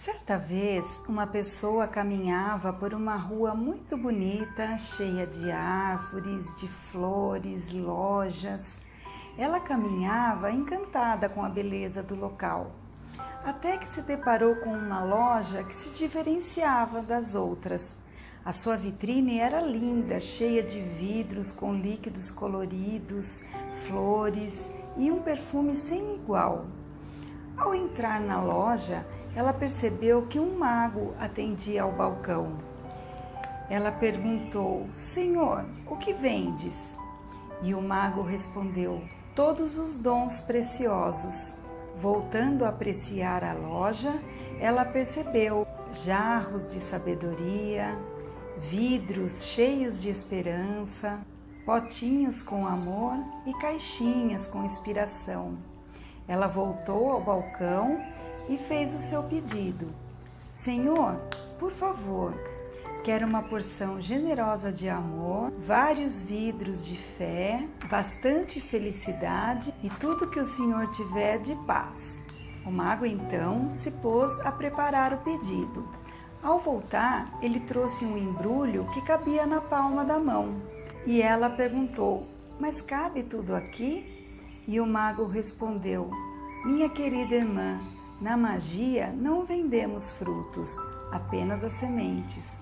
Certa vez, uma pessoa caminhava por uma rua muito bonita, cheia de árvores, de flores, lojas. Ela caminhava encantada com a beleza do local, até que se deparou com uma loja que se diferenciava das outras. A sua vitrine era linda, cheia de vidros com líquidos coloridos, flores e um perfume sem igual. Ao entrar na loja, ela percebeu que um mago atendia ao balcão. Ela perguntou: Senhor, o que vendes? E o mago respondeu: todos os dons preciosos. Voltando a apreciar a loja, ela percebeu jarros de sabedoria, vidros cheios de esperança, potinhos com amor e caixinhas com inspiração. Ela voltou ao balcão e fez o seu pedido. Senhor, por favor, quero uma porção generosa de amor, vários vidros de fé, bastante felicidade e tudo que o Senhor tiver de paz. O mago então se pôs a preparar o pedido. Ao voltar, ele trouxe um embrulho que cabia na palma da mão. E ela perguntou: mas cabe tudo aqui? E o mago respondeu: minha querida irmã, na magia não vendemos frutos, apenas as sementes.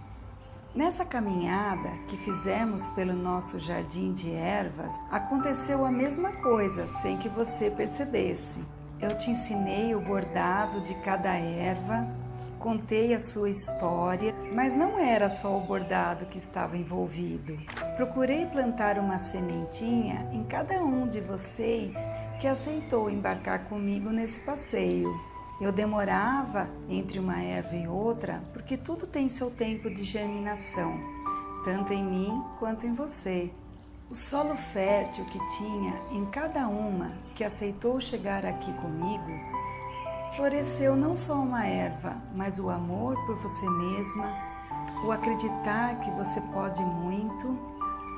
Nessa caminhada que fizemos pelo nosso jardim de ervas, aconteceu a mesma coisa sem que você percebesse. Eu te ensinei o bordado de cada erva, contei a sua história, mas não era só o bordado que estava envolvido. Procurei plantar uma sementinha em cada um de vocês que aceitou embarcar comigo nesse passeio. Eu demorava entre uma erva e outra porque tudo tem seu tempo de germinação, tanto em mim quanto em você. O solo fértil que tinha em cada uma que aceitou chegar aqui comigo, floresceu não só uma erva, mas o amor por você mesma, o acreditar que você pode muito,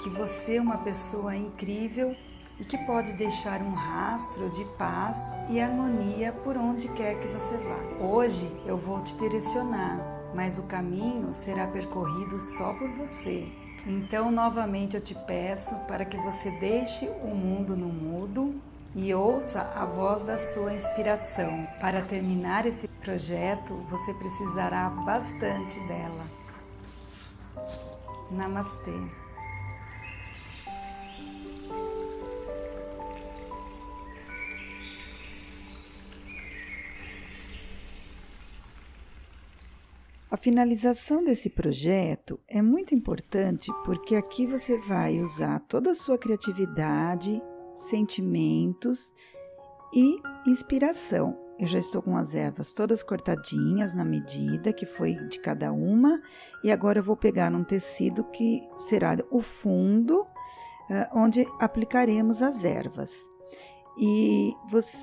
que você é uma pessoa incrível e que pode deixar um rastro de paz e harmonia por onde quer que você vá. Hoje eu vou te direcionar, mas o caminho será percorrido só por você. Então, novamente eu te peço para que você deixe o mundo no mudo e ouça a voz da sua inspiração. Para terminar esse projeto, você precisará bastante dela. Namastê. A finalização desse projeto é muito importante porque aqui você vai usar toda a sua criatividade, sentimentos e inspiração. Eu já estou com as ervas todas cortadinhas na medida que foi de cada uma e agora eu vou pegar um tecido que será o fundo onde aplicaremos as ervas. E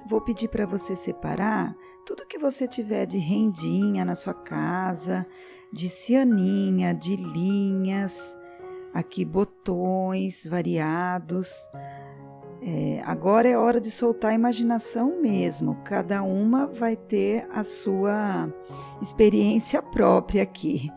vou pedir para você separar tudo que você tiver de rendinha na sua casa, de cianinha, de linhas, aqui botões variados. Agora é hora de soltar a imaginação mesmo, cada uma vai ter a sua experiência própria aqui.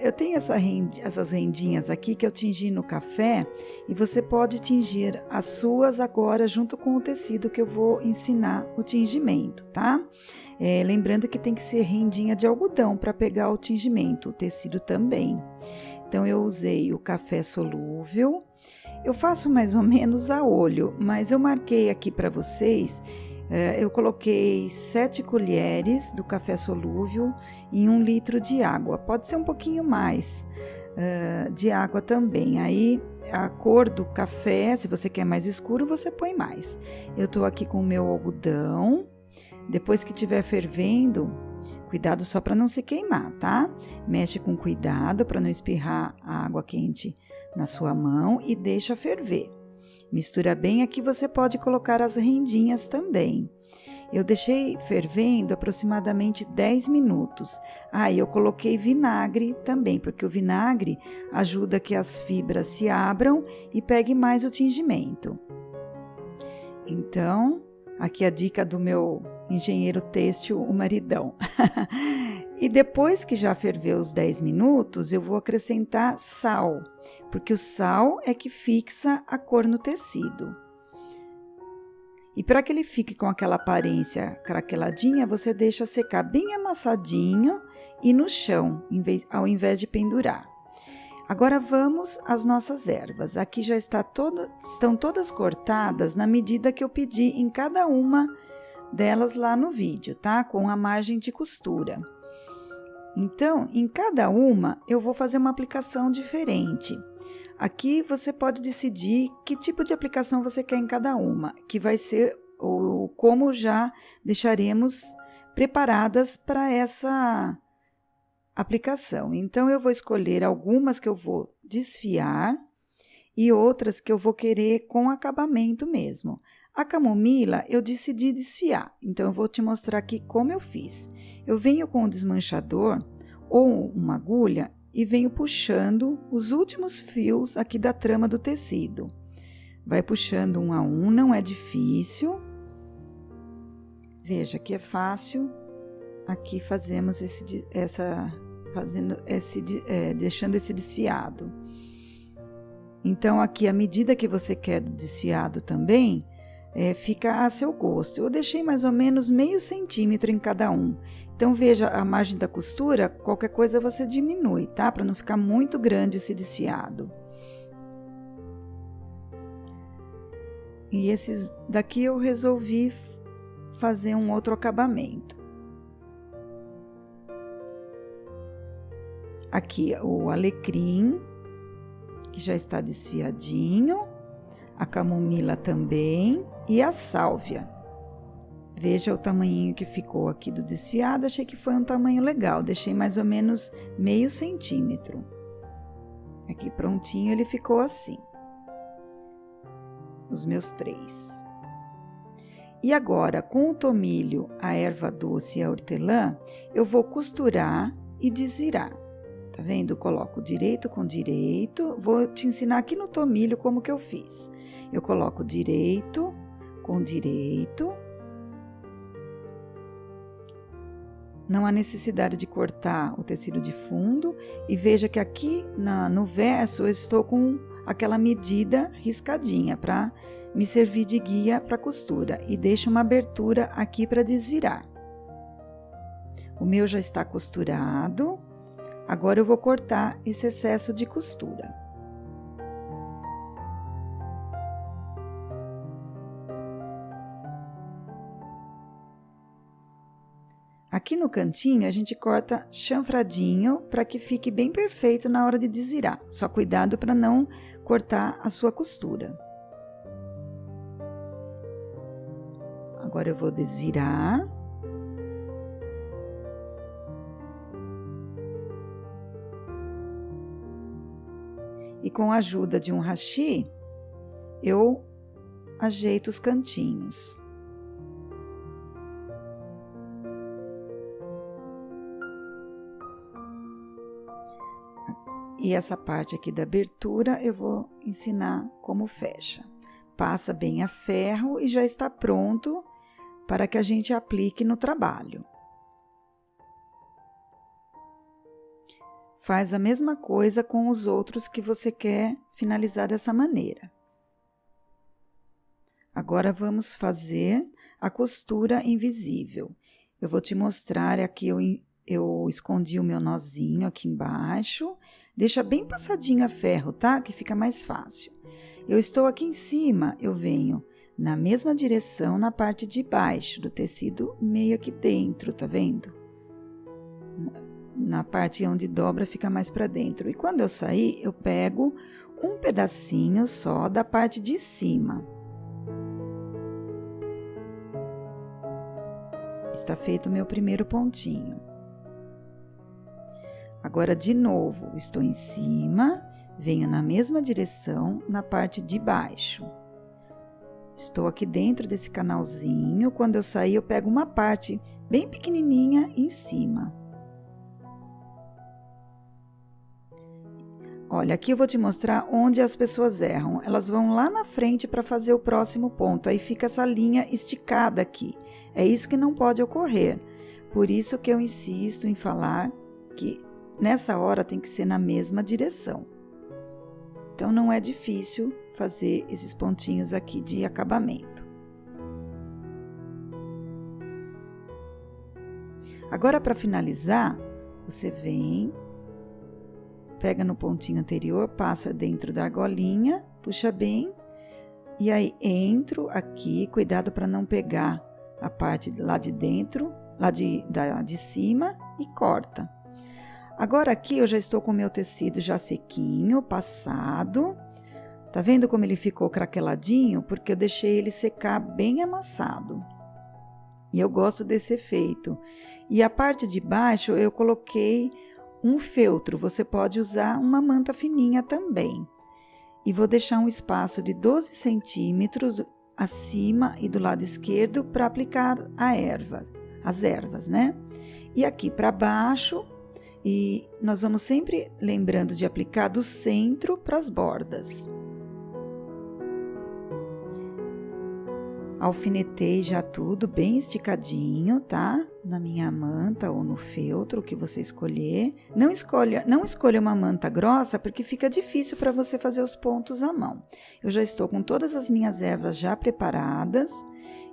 Eu tenho essas rendinhas aqui que eu tingi no café e você pode tingir as suas agora junto com o tecido que eu vou ensinar o tingimento, tá? Lembrando que tem que ser rendinha de algodão para pegar o tingimento, o tecido também. Então eu usei o café solúvel, eu faço mais ou menos a olho, mas eu marquei aqui para vocês. Eu coloquei 7 colheres do café solúvel em 1 litro de água. Pode ser um pouquinho mais de água também. Aí a cor do café, se você quer mais escuro, você põe mais. Eu estou aqui com o meu algodão. Depois que estiver fervendo, cuidado só para não se queimar, tá? Mexe com cuidado para não espirrar a água quente na sua mão e deixa ferver. Mistura bem, aqui você pode colocar as rendinhas também. Eu deixei fervendo aproximadamente 10 minutos. E eu coloquei vinagre também, porque o vinagre ajuda que as fibras se abram e pegue mais o tingimento. Então, aqui a dica do meu engenheiro têxtil, o maridão. E depois que já ferveu os 10 minutos, eu vou acrescentar sal, porque o sal é que fixa a cor no tecido. E para que ele fique com aquela aparência craqueladinha, você deixa secar bem amassadinho e no chão, ao invés de pendurar. Agora vamos às nossas ervas. Aqui já estão todas cortadas na medida que eu pedi em cada uma delas lá no vídeo, tá? Com a margem de costura. Então, em cada uma, eu vou fazer uma aplicação diferente. Aqui você pode decidir que tipo de aplicação você quer em cada uma, que vai ser como já deixaremos preparadas para essa aplicação. Então, eu vou escolher algumas que eu vou desfiar e outras que eu vou querer com acabamento mesmo. A camomila eu decidi desfiar, então eu vou te mostrar aqui como eu fiz. Eu venho com um desmanchador ou uma agulha e venho puxando os últimos fios aqui da trama do tecido. Vai puxando um a um, não é difícil. Veja que é fácil. Aqui fazemos deixando esse desfiado. Então, aqui, à medida que você quer do desfiado também, fica a seu gosto. Eu deixei mais ou menos meio centímetro em cada um. Então, veja a margem da costura, qualquer coisa você diminui, tá? Para não ficar muito grande esse desfiado. E esses daqui eu resolvi fazer um outro acabamento. Aqui o alecrim, que já está desfiadinho, a camomila também e a sálvia. Veja o tamanhinho que ficou aqui do desfiado, achei que foi um tamanho legal, deixei mais ou menos meio centímetro. Aqui prontinho ele ficou assim, os meus 3. E agora, com o tomilho, a erva doce e a hortelã, eu vou costurar e desvirar. Tá vendo? Eu coloco direito com direito. Vou te ensinar aqui no tomilho como que eu fiz. Eu coloco direito com direito. Não há necessidade de cortar o tecido de fundo. E veja que aqui no verso eu estou com aquela medida riscadinha para me servir de guia para costura. E deixo uma abertura aqui para desvirar. O meu já está costurado. Agora eu vou cortar esse excesso de costura. Aqui no cantinho a gente corta chanfradinho para que fique bem perfeito na hora de desvirar. Só cuidado para não cortar a sua costura. Agora eu vou desvirar. E com a ajuda de um hashi, eu ajeito os cantinhos. E essa parte aqui da abertura eu vou ensinar como fecha. Passa bem a ferro e já está pronto para que a gente aplique no trabalho. Faz a mesma coisa com os outros que você quer finalizar dessa maneira. Agora, vamos fazer a costura invisível. Eu vou te mostrar aqui, eu escondi o meu nozinho aqui embaixo. Deixa bem passadinho a ferro, tá? Que fica mais fácil. Eu estou aqui em cima, eu venho na mesma direção na parte de baixo do tecido, meio aqui dentro, tá vendo? Na parte onde dobra fica mais para dentro. E quando eu sair, eu pego um pedacinho só da parte de cima. Está feito o meu primeiro pontinho. Agora, de novo, estou em cima, venho na mesma direção na parte de baixo. Estou aqui dentro desse canalzinho. Quando eu sair, eu pego uma parte bem pequenininha em cima. Olha, aqui eu vou te mostrar onde as pessoas erram. Elas vão lá na frente para fazer o próximo ponto. Aí fica essa linha esticada aqui. É isso que não pode ocorrer. Por isso que eu insisto em falar que nessa hora tem que ser na mesma direção. Então, não é difícil fazer esses pontinhos aqui de acabamento. Agora, para finalizar, você vem, pega no pontinho anterior, passa dentro da argolinha, puxa bem, e aí entro aqui, cuidado para não pegar a parte lá de dentro, lá de cima, e corta. Agora aqui eu já estou com o meu tecido já sequinho, passado. Tá vendo como ele ficou craqueladinho? Porque eu deixei ele secar bem amassado. E eu gosto desse efeito. E a parte de baixo eu coloquei um feltro. Você pode usar uma manta fininha também. E vou deixar um espaço de 12 centímetros acima e do lado esquerdo para aplicar as ervas, né? E aqui para baixo, e nós vamos sempre lembrando de aplicar do centro para as bordas. Alfinetei já tudo bem esticadinho, tá? Na minha manta ou no feltro, que você escolher. Não escolha uma manta grossa, porque fica difícil para você fazer os pontos à mão. Eu já estou com todas as minhas ervas já preparadas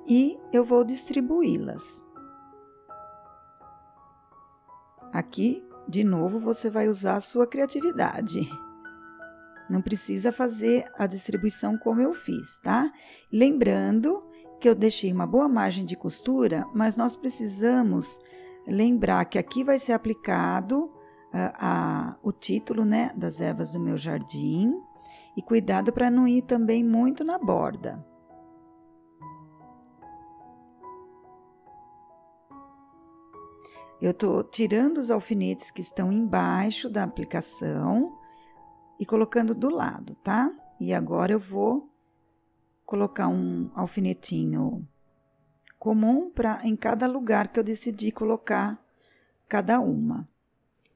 e eu vou distribuí-las. Aqui, de novo, você vai usar a sua criatividade. Não precisa fazer a distribuição como eu fiz, tá? Lembrando que eu deixei uma boa margem de costura, mas nós precisamos lembrar que aqui vai ser aplicado o título, né, das ervas do meu jardim, e cuidado para não ir também muito na borda. Eu tô tirando os alfinetes que estão embaixo da aplicação e colocando do lado, tá? E agora eu vou colocar um alfinetinho comum em cada lugar que eu decidi colocar cada uma.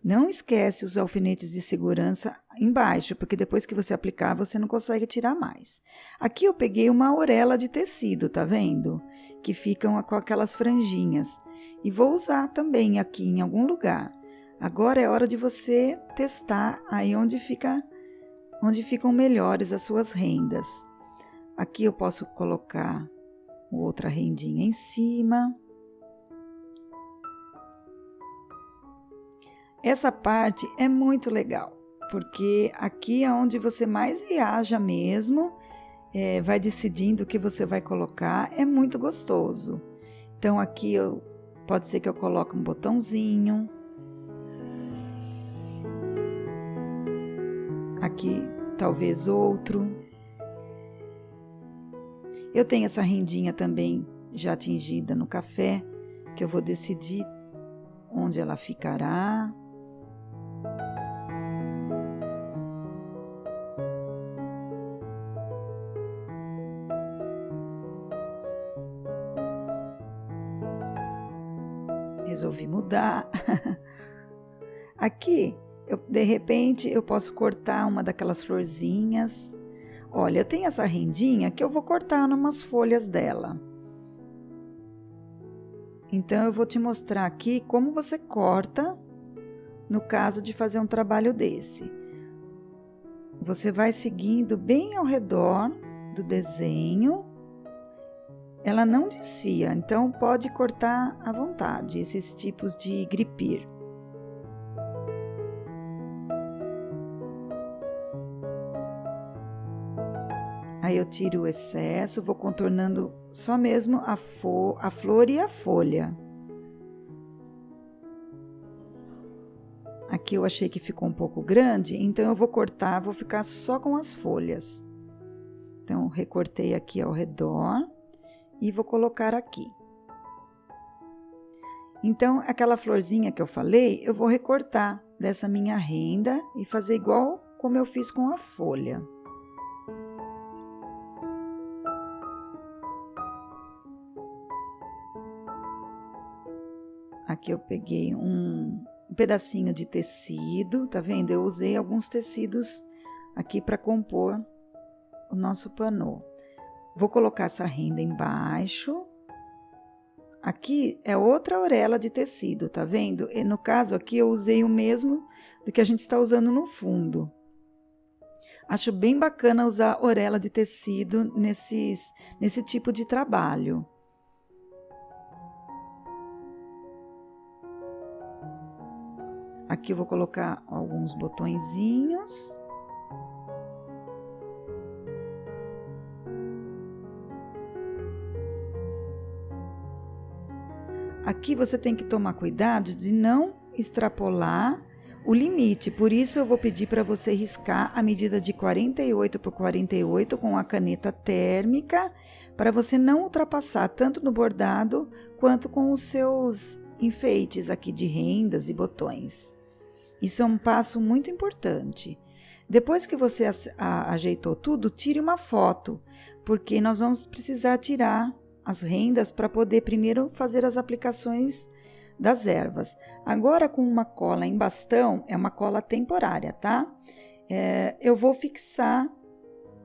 Não esquece os alfinetes de segurança embaixo, porque depois que você aplicar, você não consegue tirar mais. Aqui eu peguei uma orelha de tecido, tá vendo? Que ficam com aquelas franjinhas. E vou usar também aqui em algum lugar. Agora é hora de você testar aí onde ficam melhores as suas rendas. Aqui eu posso colocar outra rendinha em cima. Essa parte é muito legal, porque aqui é onde você mais viaja mesmo, vai decidindo o que você vai colocar, é muito gostoso. Então aqui pode ser que eu coloque um botãozinho. Aqui talvez outro. Eu tenho essa rendinha também já tingida no café, que eu vou decidir onde ela ficará. Resolvi mudar. Aqui, de repente, eu posso cortar uma daquelas florzinhas. Olha, eu tenho essa rendinha que eu vou cortar umas folhas dela. Então, eu vou te mostrar aqui como você corta no caso de fazer um trabalho desse. Você vai seguindo bem ao redor do desenho. Ela não desfia, então pode cortar à vontade esses tipos de gripir. Aí eu tiro o excesso, vou contornando só mesmo a flor e a folha. Aqui eu achei que ficou um pouco grande, então eu vou cortar, vou ficar só com as folhas. Então, recortei aqui ao redor e vou colocar aqui. Então, aquela florzinha que eu falei, eu vou recortar dessa minha renda e fazer igual como eu fiz com a folha. Aqui eu peguei um pedacinho de tecido, tá vendo? Eu usei alguns tecidos aqui para compor o nosso panô. Vou colocar essa renda embaixo. Aqui é outra orelha de tecido, tá vendo? E no caso aqui eu usei o mesmo do que a gente está usando no fundo. Acho bem bacana usar orelha de tecido nesse tipo de trabalho. Aqui eu vou colocar alguns botõezinhos. Aqui você tem que tomar cuidado de não extrapolar o limite, por isso eu vou pedir para você riscar a medida de 48 por 48 com a caneta térmica, para você não ultrapassar tanto no bordado quanto com os seus enfeites aqui de rendas e botões. Isso é um passo muito importante. Depois que você ajeitou tudo, tire uma foto, porque nós vamos precisar tirar as rendas para poder primeiro fazer as aplicações das ervas. Agora, com uma cola em bastão, é uma cola temporária, tá? Eu vou fixar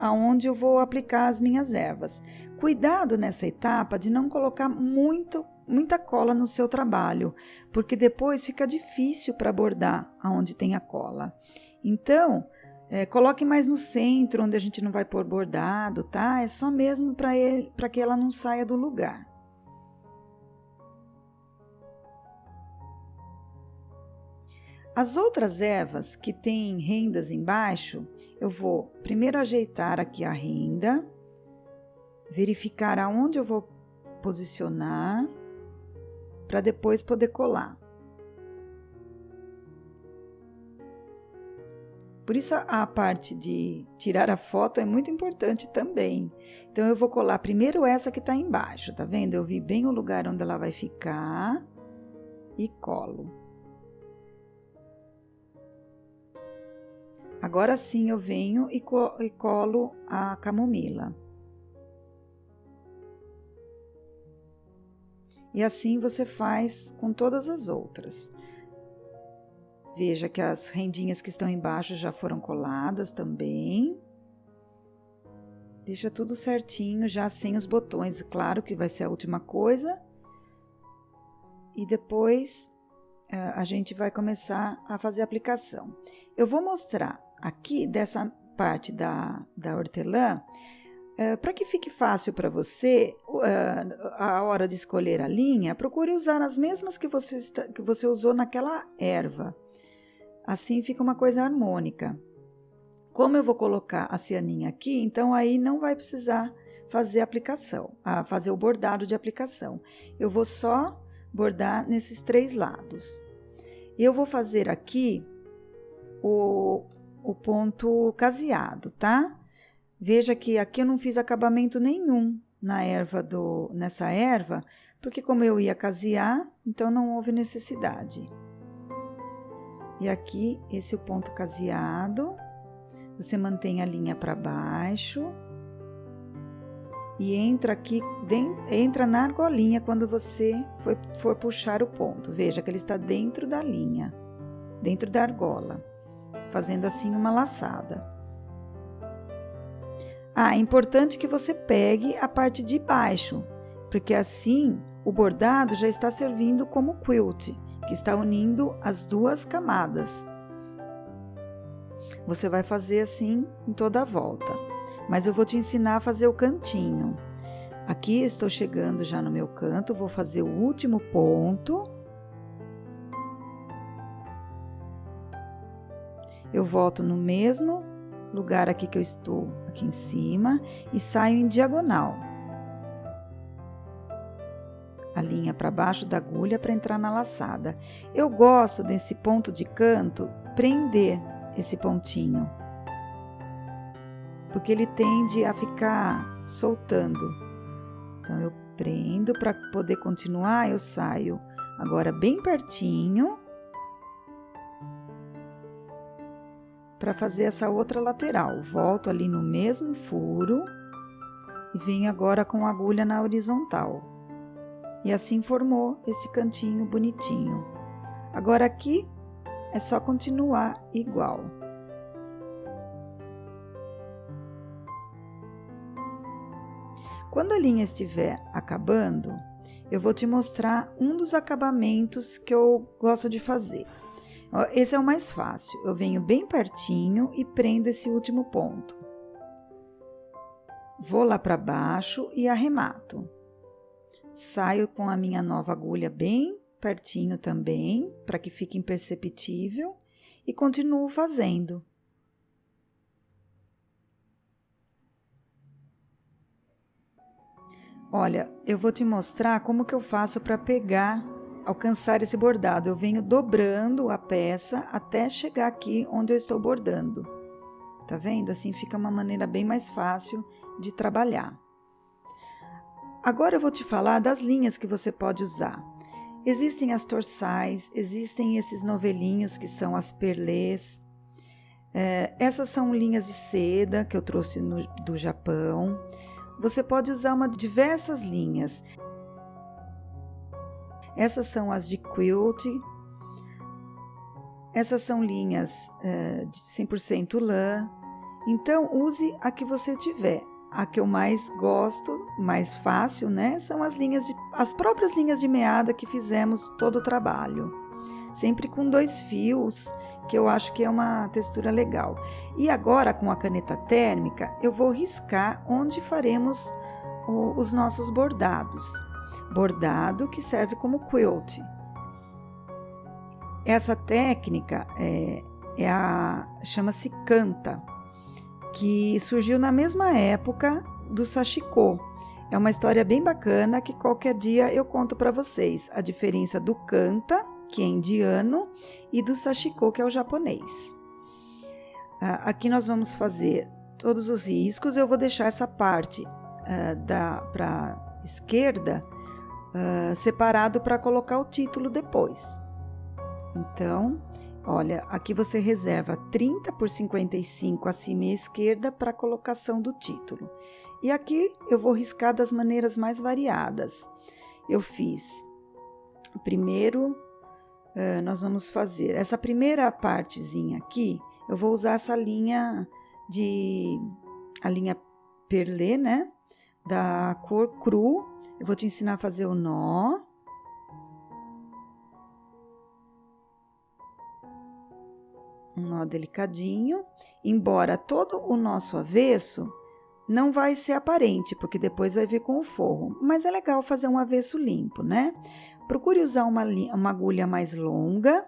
aonde eu vou aplicar as minhas ervas. Cuidado nessa etapa de não colocar muita cola no seu trabalho, porque depois fica difícil para bordar aonde tem a cola. Então, coloque mais no centro, onde a gente não vai pôr bordado, tá? É só mesmo para que ela não saia do lugar. As outras ervas que têm rendas embaixo, eu vou primeiro ajeitar aqui a renda, verificar aonde eu vou posicionar, para depois poder colar. Por isso a parte de tirar a foto é muito importante também. Então eu vou colar primeiro essa que está embaixo, tá vendo? Eu vi bem o lugar onde ela vai ficar e colo. Agora sim eu venho e colo a camomila. E assim você faz com todas as outras. Veja que as rendinhas que estão embaixo já foram coladas também. Deixa tudo certinho, já sem os botões, claro que vai ser a última coisa. E depois a gente vai começar a fazer a aplicação. Eu vou mostrar aqui dessa parte da hortelã, para que fique fácil para você, a hora de escolher a linha, procure usar as mesmas que você usou naquela erva. Assim fica uma coisa harmônica. Como eu vou colocar a cianinha aqui, então aí não vai precisar fazer a aplicação, fazer o bordado de aplicação. Eu vou só bordar nesses 3 lados. Eu vou fazer aqui o ponto caseado, tá? Veja que aqui eu não fiz acabamento nenhum nessa erva, porque como eu ia casear, então não houve necessidade. E aqui, esse é o ponto caseado. Você mantém a linha para baixo. E entra aqui, entra na argolinha quando você for puxar o ponto. Veja que ele está dentro da linha, dentro da argola, fazendo assim uma laçada. É importante que você pegue a parte de baixo, porque assim o bordado já está servindo como quilt, que está unindo as 2 camadas. Você vai fazer assim em toda a volta, mas eu vou te ensinar a fazer o cantinho. Aqui eu estou chegando já no meu canto, vou fazer o último ponto. Eu volto no mesmo lugar aqui que eu estou, aqui em cima, e saio em diagonal. A linha para baixo da agulha para entrar na laçada. Eu gosto desse ponto de canto, prender esse pontinho, porque ele tende a ficar soltando. Então, eu prendo para poder continuar, eu saio agora bem pertinho, para fazer essa outra lateral. Volto ali no mesmo furo e venho agora com a agulha na horizontal. E assim formou esse cantinho bonitinho. Agora aqui é só continuar igual. Quando a linha estiver acabando, eu vou te mostrar um dos acabamentos que eu gosto de fazer. Esse é o mais fácil. Eu venho bem pertinho e prendo esse último ponto. Vou lá para baixo e arremato. Saio com a minha nova agulha bem pertinho também, para que fique imperceptível, e continuo fazendo. Olha, eu vou te mostrar como que eu faço para alcançar esse bordado. Eu venho dobrando a peça até chegar aqui onde eu estou bordando. Tá vendo? Assim fica uma maneira bem mais fácil de trabalhar. Agora eu vou te falar das linhas que você pode usar. Existem as torsais, existem esses novelinhos que são as perlés. Essas são linhas de seda que eu trouxe do Japão. Você pode usar diversas linhas. Essas são as de quilt. Essas são linhas de 100% lã. Então, use a que você tiver. A que eu mais gosto, mais fácil, né? São as próprias linhas de meada que fizemos todo o trabalho. Sempre com 2 fios, que eu acho que é uma textura legal. E agora, com a caneta térmica, eu vou riscar onde faremos os nossos bordados. Bordado que serve como quilt. Essa técnica chama-se kanta, que surgiu na mesma época do sashiko. É uma história bem bacana que qualquer dia eu conto para vocês. A diferença do kanta, que é indiano, e do sashiko, que é o japonês. Aqui nós vamos fazer todos os riscos. Eu vou deixar essa parte para a esquerda separado para colocar o título depois. Então, olha, aqui você reserva 30 por 55 acima e à esquerda para a colocação do título. E aqui eu vou riscar das maneiras mais variadas. Eu fiz primeiro. Nós vamos fazer essa primeira partezinha aqui, eu vou usar essa linha a linha perlé, né, da cor cru. Eu vou te ensinar a fazer o nó. Um nó delicadinho, embora todo o nosso avesso não vai ser aparente, porque depois vai vir com o forro, mas é legal fazer um avesso limpo, né? Procure usar uma agulha mais longa,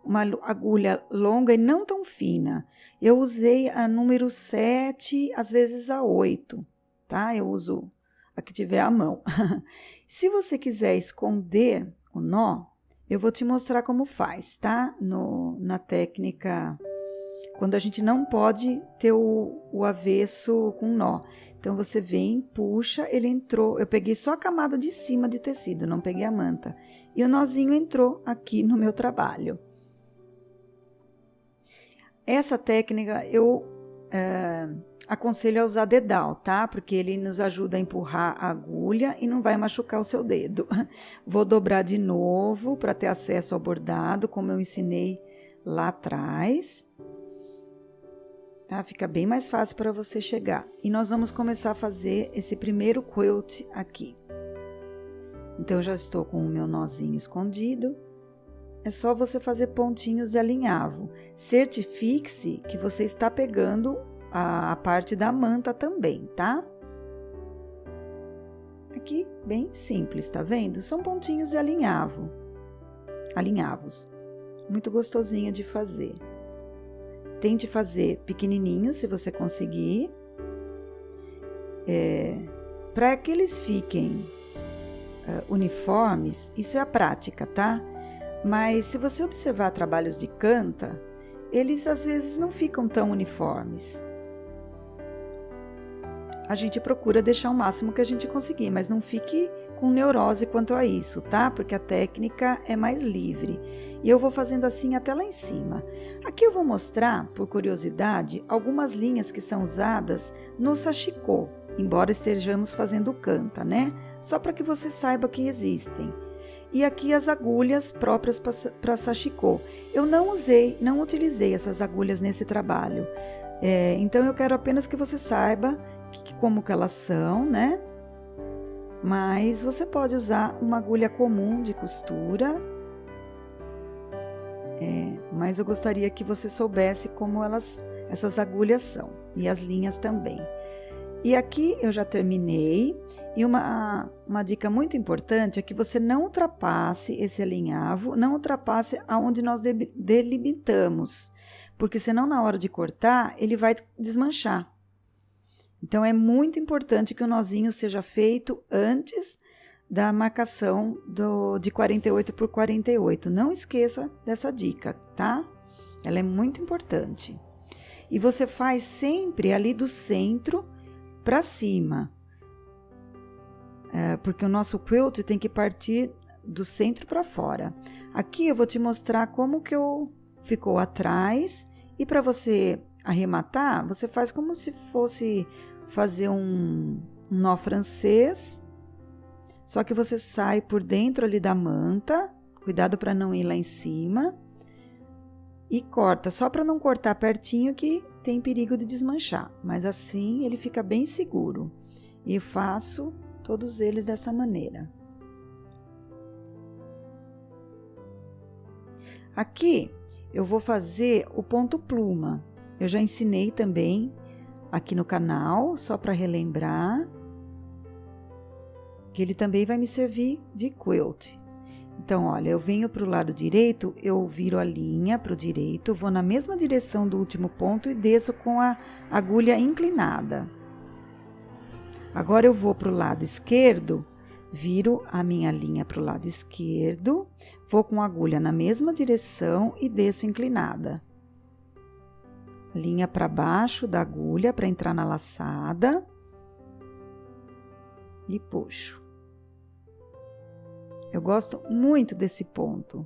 uma agulha longa e não tão fina. Eu usei a número 7, às vezes a 8, tá? Eu uso a que tiver à mão. Se você quiser esconder o nó, eu vou te mostrar como faz, tá? Na técnica, quando a gente não pode ter o avesso com nó. Então, você vem, puxa, ele entrou. Eu peguei só a camada de cima de tecido, não peguei a manta. E o nozinho entrou aqui no meu trabalho. Essa técnica eu aconselho a usar dedal, tá? Porque ele nos ajuda a empurrar a agulha e não vai machucar o seu dedo. Vou dobrar de novo para ter acesso ao bordado, como eu ensinei lá atrás. Tá? Fica bem mais fácil para você chegar. E nós vamos começar a fazer esse primeiro quilt aqui. Então, eu já estou com o meu nozinho escondido. É só você fazer pontinhos de alinhavo. Certifique-se que você está pegando a parte da manta também, tá? Aqui, bem simples, tá vendo? São pontinhos de alinhavos. Muito gostosinho de fazer. Tente fazer pequenininho, se você conseguir. Para que eles fiquem uniformes, isso é a prática, tá? Mas se você observar trabalhos de kanta, eles às vezes não ficam tão uniformes. A gente procura deixar o máximo que a gente conseguir, mas não fique com neurose quanto a isso, tá? Porque a técnica é mais livre. E eu vou fazendo assim até lá em cima. Aqui eu vou mostrar, por curiosidade, algumas linhas que são usadas no sashiko, embora estejamos fazendo kanta, né? Só para que você saiba que existem. e aqui as agulhas próprias para sashiko. Eu não utilizei essas agulhas nesse trabalho. Então eu quero apenas que você saiba como que elas são, né? Mas você pode usar uma agulha comum de costura. Mas eu gostaria que você soubesse como essas agulhas são. E as linhas também. E aqui eu já terminei, e uma dica muito importante é que você não ultrapasse esse alinhavo, não ultrapasse aonde nós delimitamos, porque senão na hora de cortar ele vai desmanchar. Então é muito importante que o nozinho seja feito antes da marcação de 48 por 48, não esqueça dessa dica, tá? Ela é muito importante. E você faz sempre ali do centro para cima, porque o nosso quilt tem que partir do centro para fora. Aqui eu vou te mostrar como que ficou atrás, e para você arrematar, você faz como se fosse fazer um nó francês, só que você sai por dentro ali da manta, cuidado para não ir lá em cima, e corta, só para não cortar pertinho que tem perigo de desmanchar, mas assim ele fica bem seguro. E faço todos eles dessa maneira. Aqui eu vou fazer o ponto pluma. Eu já ensinei também aqui no canal, só para relembrar, que ele também vai me servir de quilt. Então, olha, eu venho para o lado direito, eu viro a linha para o direito, vou na mesma direção do último ponto e desço com a agulha inclinada. Agora eu vou para o lado esquerdo, viro a minha linha para o lado esquerdo, vou com a agulha na mesma direção e desço inclinada. Linha para baixo da agulha para entrar na laçada e puxo. Eu gosto muito desse ponto.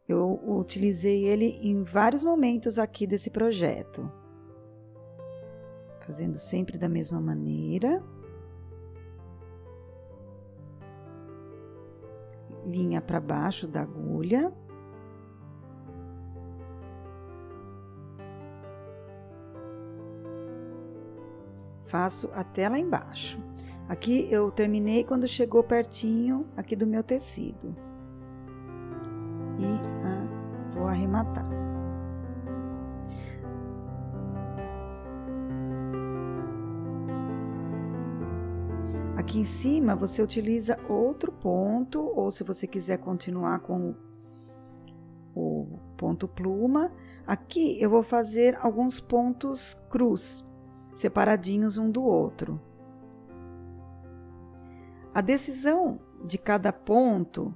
Eu utilizei ele em vários momentos aqui desse projeto. Fazendo sempre da mesma maneira. Linha para baixo da agulha. Faço até lá embaixo. Aqui eu terminei quando chegou pertinho aqui do meu tecido. E vou arrematar. Aqui em cima você utiliza outro ponto, ou se você quiser continuar com o ponto pluma, aqui eu vou fazer alguns pontos cruz, separadinhos um do outro. A decisão de cada ponto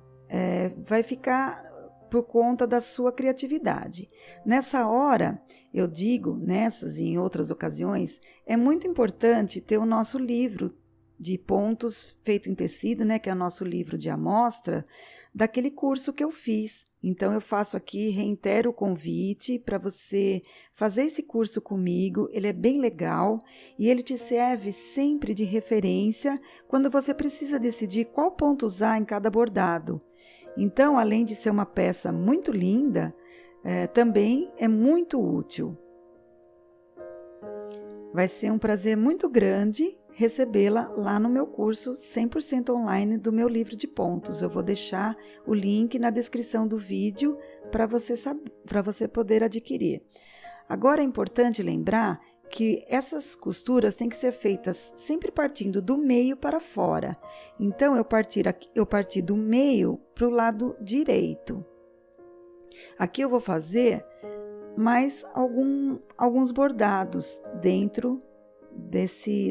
vai ficar por conta da sua criatividade. Nessa hora, eu digo, nessas e em outras ocasiões, é muito importante ter o nosso livro de pontos feito em tecido, né, que é o nosso livro de amostra, daquele curso que eu fiz. Então, eu faço aqui, reitero o convite para você fazer esse curso comigo. Ele é bem legal e ele te serve sempre de referência quando você precisa decidir qual ponto usar em cada bordado. Então, além de ser uma peça muito linda, também é muito útil. Vai ser um prazer muito grande recebê-la lá no meu curso 100% online do meu livro de pontos. Eu vou deixar o link na descrição do vídeo para você poder adquirir. Agora é importante lembrar que essas costuras têm que ser feitas sempre partindo do meio para fora. Então, eu parti do meio para o lado direito. Aqui eu vou fazer mais alguns bordados dentro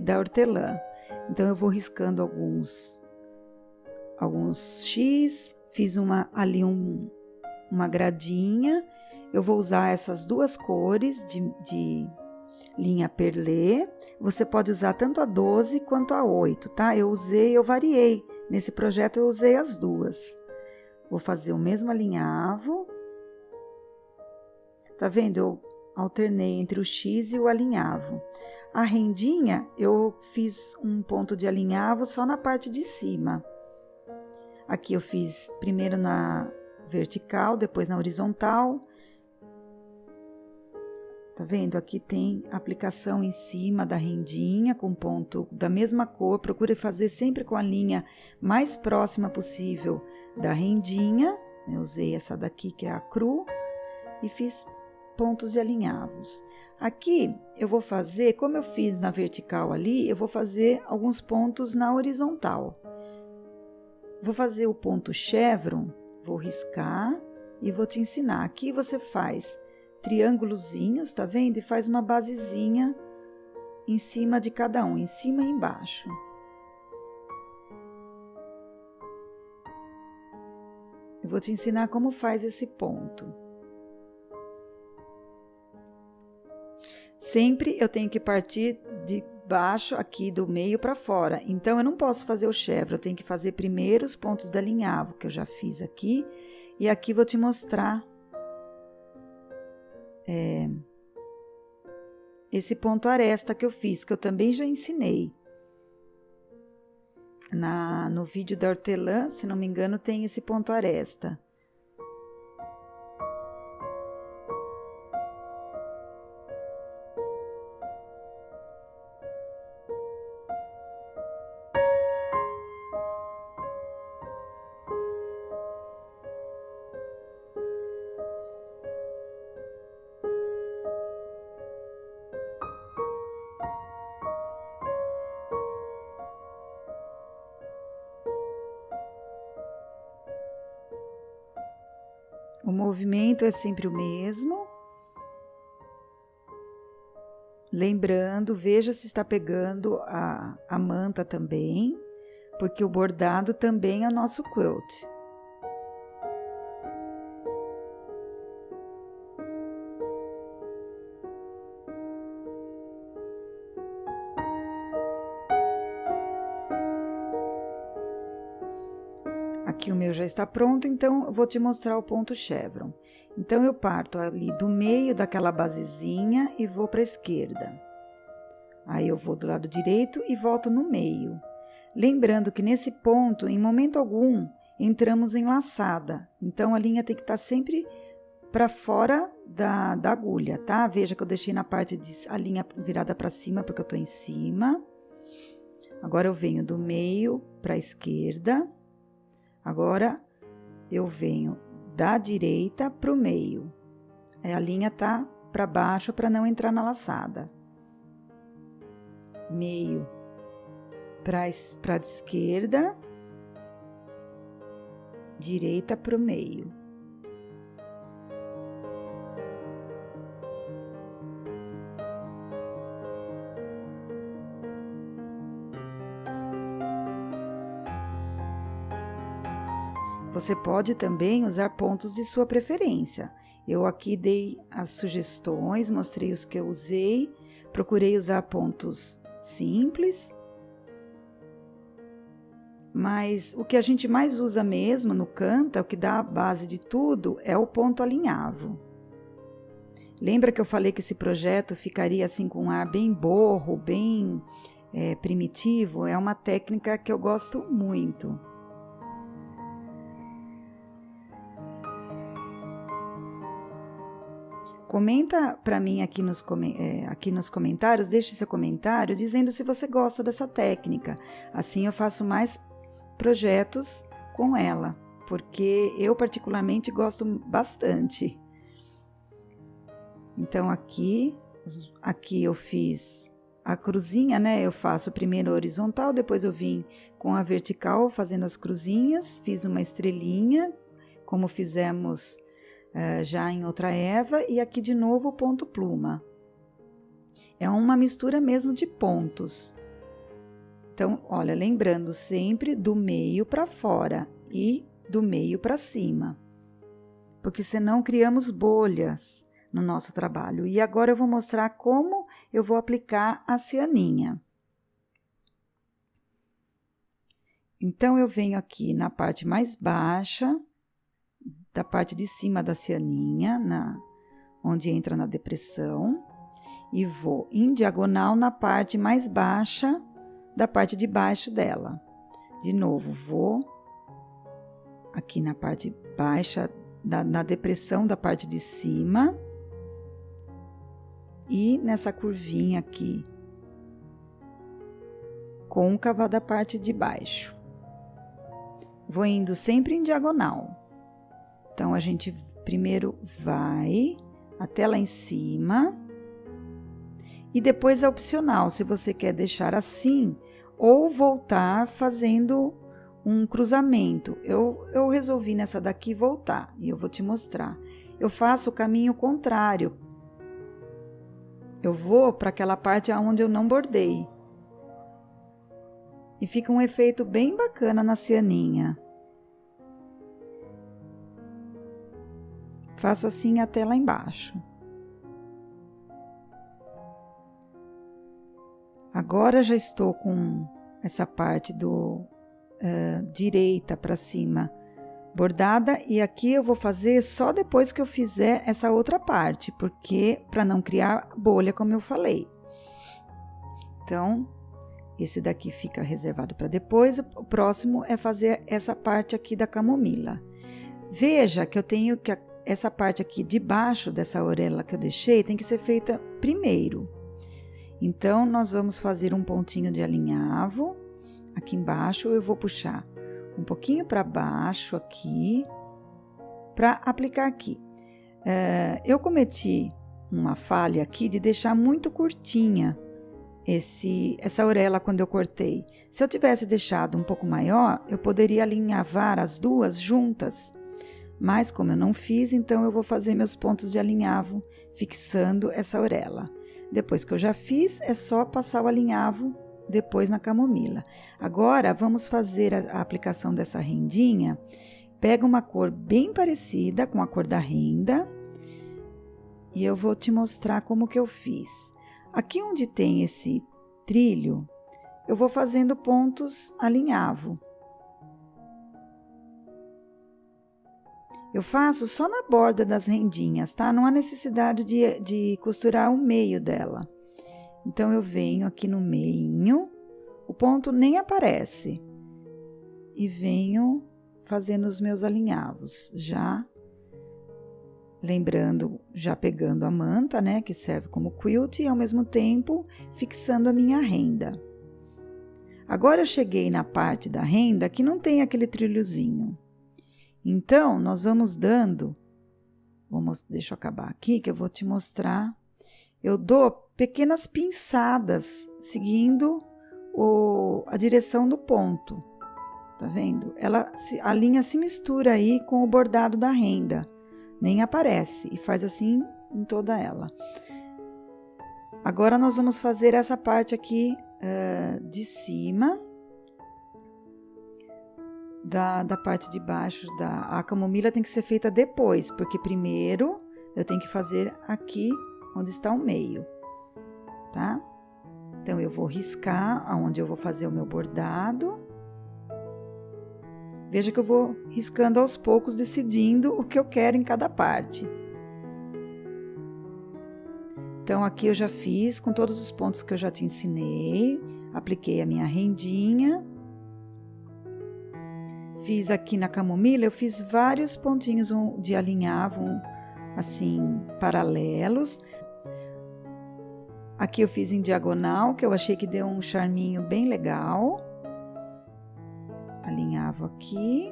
da hortelã. Então, eu vou riscando alguns X, fiz ali uma gradinha. Eu vou usar essas duas cores de linha perlê. Você pode usar tanto a 12 quanto a 8, tá? Eu variei. Nesse projeto eu usei as duas. Vou fazer o mesmo alinhavo. Tá vendo? Eu alternei entre o X e o alinhavo. A rendinha, eu fiz um ponto de alinhavo só na parte de cima. Aqui eu fiz primeiro na vertical, depois na horizontal. Tá vendo? Aqui tem aplicação em cima da rendinha com ponto da mesma cor. Procure fazer sempre com a linha mais próxima possível da rendinha. Eu usei essa daqui que é a cru e fiz pontos de alinhavos. Aqui eu vou fazer, como eu fiz na vertical ali, eu vou fazer alguns pontos na horizontal. Vou fazer o ponto chevron, vou riscar e vou te ensinar. Aqui você faz triângulozinhos, tá vendo? E faz uma basezinha em cima de cada um, em cima e embaixo. Eu vou te ensinar como faz esse ponto. Sempre eu tenho que partir de baixo aqui do meio para fora. Então, eu não posso fazer o chevron, eu tenho que fazer primeiro os pontos de alinhavo, que eu já fiz aqui. E aqui vou te mostrar esse ponto aresta que eu fiz, que eu também já ensinei. No vídeo da hortelã, se não me engano, tem esse ponto aresta. O movimento é sempre o mesmo. Lembrando, veja se está pegando a manta também, porque o bordado também é nosso quilt. Aqui o meu já está pronto, então eu vou te mostrar o ponto chevron. Então, eu parto ali do meio daquela basezinha e vou para a esquerda. Aí, eu vou do lado direito e volto no meio. Lembrando que nesse ponto, em momento algum, entramos em laçada. Então, a linha tem que estar sempre para fora da agulha, tá? Veja que eu deixei na parte a linha virada para cima, porque eu tô em cima. Agora, eu venho do meio para a esquerda. Agora, eu venho da direita para o meio. A linha tá para baixo para não entrar na laçada. Meio para a esquerda, direita para o meio. Você pode também usar pontos de sua preferência. Eu aqui dei as sugestões, mostrei os que eu usei, procurei usar pontos simples. Mas o que a gente mais usa mesmo no Canta, o que dá a base de tudo, é o ponto alinhavo. Lembra que eu falei que esse projeto ficaria assim com um ar bem borro, bem primitivo? É uma técnica que eu gosto muito. Comenta para mim aqui nos comentários, deixe seu comentário dizendo se você gosta dessa técnica. Assim eu faço mais projetos com ela, porque eu particularmente gosto bastante. Então aqui eu fiz a cruzinha, né? Eu faço primeiro a horizontal, depois eu vim com a vertical fazendo as cruzinhas, fiz uma estrelinha, como fizemos já em outra Eva, e aqui de novo o ponto pluma. É uma mistura mesmo de pontos. Então, olha, lembrando sempre do meio para fora e do meio para cima, porque senão criamos bolhas no nosso trabalho. E agora eu vou mostrar como eu vou aplicar a cianinha. Então, eu venho aqui na parte mais baixa da parte de cima da cianinha, onde entra na depressão, e vou em diagonal na parte mais baixa da parte de baixo dela. De novo, vou aqui na parte baixa, na depressão da parte de cima e nessa curvinha aqui, côncava da parte de baixo. Vou indo sempre em diagonal. Então, a gente primeiro vai até lá em cima e depois é opcional, se você quer deixar assim ou voltar fazendo um cruzamento. Eu resolvi nessa daqui voltar e eu vou te mostrar. Eu faço o caminho contrário. Eu vou para aquela parte onde eu não bordei. E fica um efeito bem bacana na cianinha. Faço assim até lá embaixo. Agora já estou com essa parte do direita para cima bordada, e aqui eu vou fazer só depois que eu fizer essa outra parte, porque para não criar bolha, como eu falei. Então, esse daqui fica reservado para depois, o próximo é fazer essa parte aqui da camomila. Veja que eu tenho que essa parte aqui de baixo dessa auréola que eu deixei tem que ser feita primeiro. Então, nós vamos fazer um pontinho de alinhavo. Aqui embaixo eu vou puxar um pouquinho para baixo aqui, para aplicar aqui. Eu cometi uma falha aqui de deixar muito curtinha essa auréola quando eu cortei. Se eu tivesse deixado um pouco maior, eu poderia alinhavar as duas juntas. Mas como eu não fiz, então eu vou fazer meus pontos de alinhavo fixando essa auréola. Depois que eu já fiz, é só passar o alinhavo depois na camomila. Agora, vamos fazer a aplicação dessa rendinha. Pega uma cor bem parecida com a cor da renda e eu vou te mostrar como que eu fiz. Aqui onde tem esse trilho, eu vou fazendo pontos alinhavo. Eu faço só na borda das rendinhas, tá? Não há necessidade de costurar o meio dela. Então, eu venho aqui no meinho, o ponto nem aparece. E venho fazendo os meus alinhavos, já lembrando, já pegando a manta, né? Que serve como quilt e, ao mesmo tempo, fixando a minha renda. Agora, eu cheguei na parte da renda que não tem aquele trilhozinho. Então, nós vamos dando, deixa eu acabar aqui que eu vou te mostrar. Eu dou pequenas pinçadas, seguindo a direção do ponto, tá vendo? A linha se mistura aí com o bordado da renda, nem aparece, e faz assim em toda ela. Agora, nós vamos fazer essa parte aqui de cima, da parte de baixo, a camomila tem que ser feita depois, porque primeiro eu tenho que fazer aqui onde está o meio, tá? Então, eu vou riscar aonde eu vou fazer o meu bordado. Veja que eu vou riscando aos poucos, decidindo o que eu quero em cada parte. Então, aqui eu já fiz com todos os pontos que eu já te ensinei, apliquei a minha rendinha. Fiz aqui na camomila, eu fiz vários pontinhos de alinhavo, assim, paralelos. Aqui eu fiz em diagonal, que eu achei que deu um charminho bem legal. Alinhavo aqui.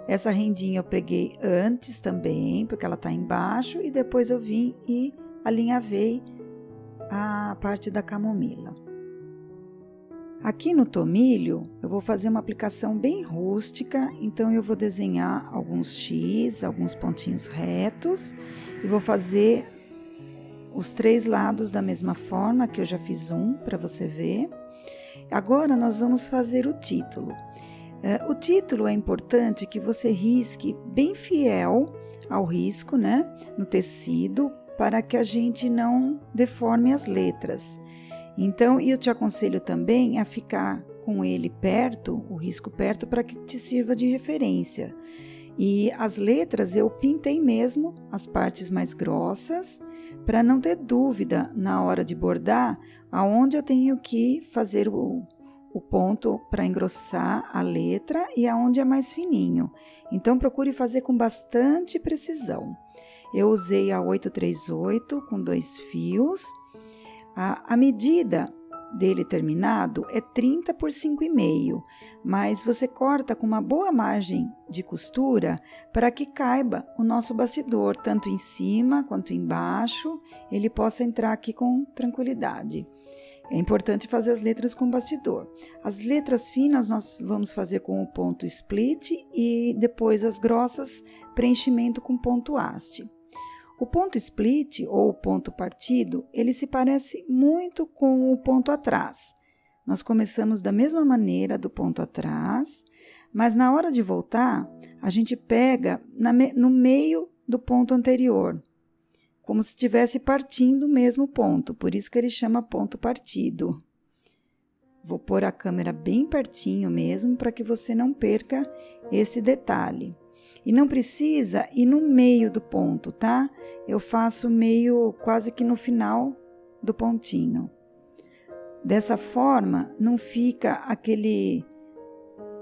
Essa rendinha eu preguei antes também, porque ela tá embaixo, e depois eu vim e alinhavei a parte da camomila. Aqui no tomilho, eu vou fazer uma aplicação bem rústica, então eu vou desenhar alguns X, alguns pontinhos retos, e vou fazer os 3 lados da mesma forma, que eu já fiz um, para você ver. Agora, nós vamos fazer o título. O título é importante que você risque bem fiel ao risco, né, no tecido, para que a gente não deforme as letras. Então, eu te aconselho também a ficar com ele perto, o risco perto, para que te sirva de referência. E as letras eu pintei mesmo, as partes mais grossas, para não ter dúvida na hora de bordar, aonde eu tenho que fazer o o ponto para engrossar a letra e aonde é mais fininho. Então, procure fazer com bastante precisão. Eu usei a 838 com 2 fios. A medida dele terminado é 30 por 5,5, mas você corta com uma boa margem de costura para que caiba o nosso bastidor, tanto em cima quanto embaixo, ele possa entrar aqui com tranquilidade. É importante fazer as letras com bastidor. As letras finas nós vamos fazer com o ponto split e depois as grossas, preenchimento com ponto haste. O ponto split, ou o ponto partido, ele se parece muito com o ponto atrás. Nós começamos da mesma maneira do ponto atrás, mas na hora de voltar, a gente pega no meio do ponto anterior, como se estivesse partindo o mesmo ponto, por isso que ele chama ponto partido. Vou pôr a câmera bem pertinho mesmo, para que você não perca esse detalhe. E não precisa ir no meio do ponto, tá? Eu faço meio quase que no final do pontinho. Dessa forma, não fica aquele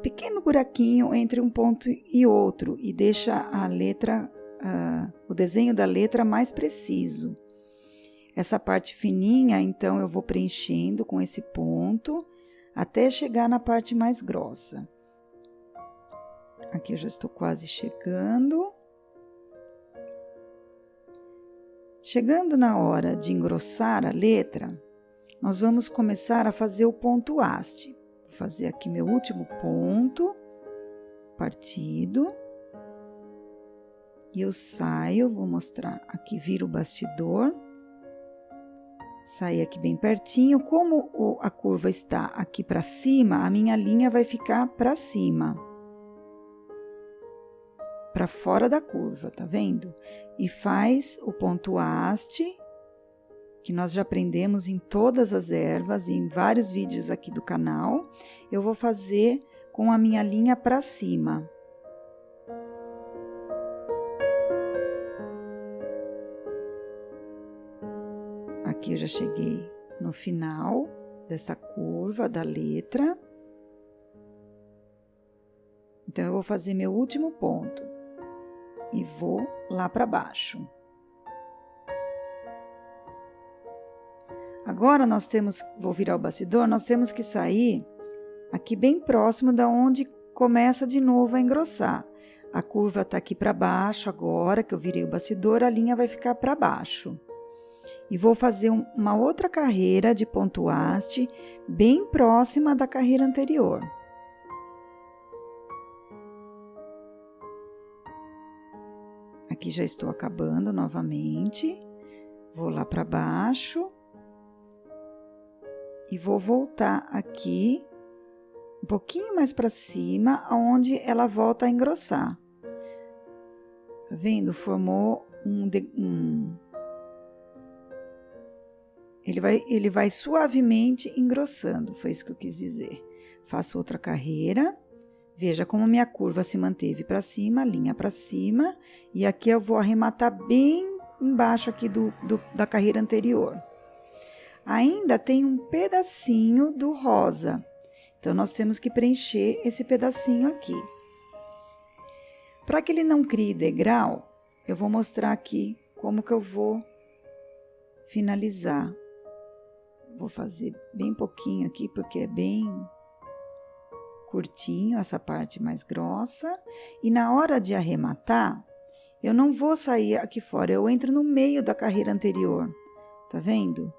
pequeno buraquinho entre um ponto e outro e deixa a letra, o desenho da letra mais preciso. Essa parte fininha, então, eu vou preenchendo com esse ponto até chegar na parte mais grossa. Aqui eu já estou quase chegando. Chegando na hora de engrossar a letra, nós vamos começar a fazer o ponto haste. Vou fazer aqui meu último ponto partido. E eu saio, vou mostrar aqui, viro o bastidor. Saí aqui bem pertinho. Como a curva está aqui para cima, a minha linha vai ficar para cima. Para fora da curva, tá vendo? E faz o ponto haste, que nós já aprendemos em todas as ervas e em vários vídeos aqui do canal. Eu vou fazer com a minha linha para cima. Aqui eu já cheguei no final dessa curva da letra. Então, eu vou fazer meu último ponto. E vou lá para baixo. Agora, vou virar o bastidor, nós temos que sair aqui bem próximo da onde começa de novo a engrossar. A curva tá aqui para baixo agora, que eu virei o bastidor, a linha vai ficar para baixo. E vou fazer uma outra carreira de ponto haste, bem próxima da carreira anterior. Aqui já estou acabando novamente, vou lá para baixo e vou voltar aqui um pouquinho mais para cima, aonde ela volta a engrossar. Tá vendo? Formou ele vai suavemente engrossando, foi isso que eu quis dizer. Faço outra carreira. Veja como minha curva se manteve para cima, linha para cima, e aqui eu vou arrematar bem embaixo aqui da carreira anterior. Ainda tem um pedacinho do rosa, então nós temos que preencher esse pedacinho aqui. Para que ele não crie degrau, eu vou mostrar aqui como que eu vou finalizar. Vou fazer bem pouquinho aqui, porque é bem curtinho, essa parte mais grossa, e na hora de arrematar, eu não vou sair aqui fora, eu entro no meio da carreira anterior, tá vendo?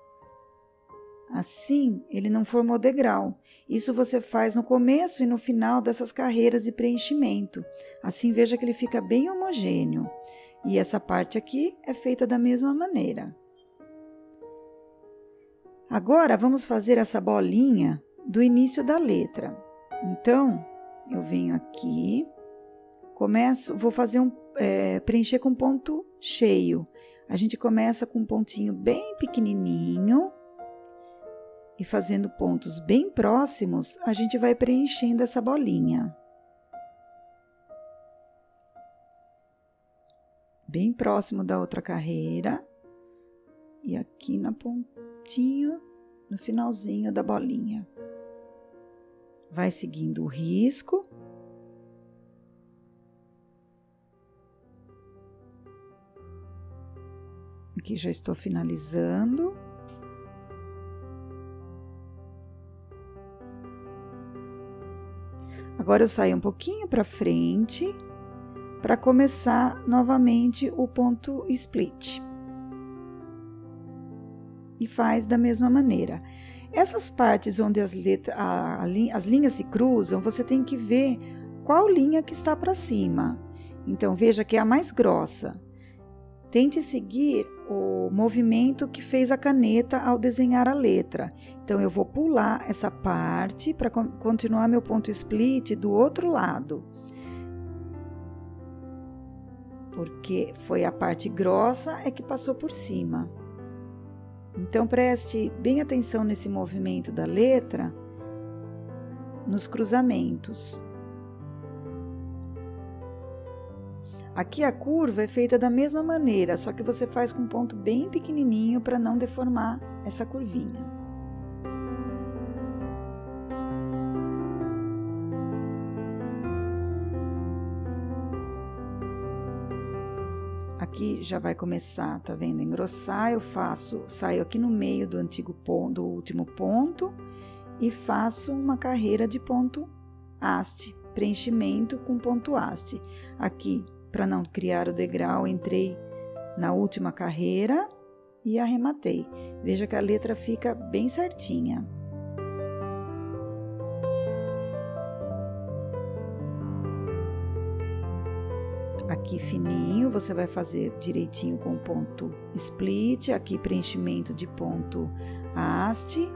Assim, ele não formou degrau. Isso você faz no começo e no final dessas carreiras de preenchimento. Assim, veja que ele fica bem homogêneo. E essa parte aqui é feita da mesma maneira. Agora, vamos fazer essa bolinha do início da letra. Então, eu venho aqui, vou fazer preencher com ponto cheio. A gente começa com um pontinho bem pequenininho e fazendo pontos bem próximos, a gente vai preenchendo essa bolinha. Bem próximo da outra carreira e aqui na pontinho, no finalzinho da bolinha. vai seguindo o risco. Aqui já estou finalizando. Agora eu saio um pouquinho para frente para começar novamente o ponto split. E faz da mesma maneira. Essas partes onde as linhas se cruzam, você tem que ver qual linha que está para cima. Então, veja que é a mais grossa. Tente seguir o movimento que fez a caneta ao desenhar a letra. Então, eu vou pular essa parte para continuar meu ponto split do outro lado. Porque foi a parte grossa que passou por cima. Então, preste bem atenção nesse movimento da letra, nos cruzamentos. Aqui a curva é feita da mesma maneira, só que você faz com um ponto bem pequenininho para não deformar essa curvinha. Aqui já vai começar, tá vendo, a engrossar. Eu saio aqui no meio do último ponto e faço uma carreira de ponto haste, preenchimento com ponto haste. Aqui, para não criar o degrau, entrei na última carreira e arrematei. Veja que a letra fica bem certinha. Aqui fininho, você vai fazer direitinho com ponto split, aqui preenchimento de ponto haste.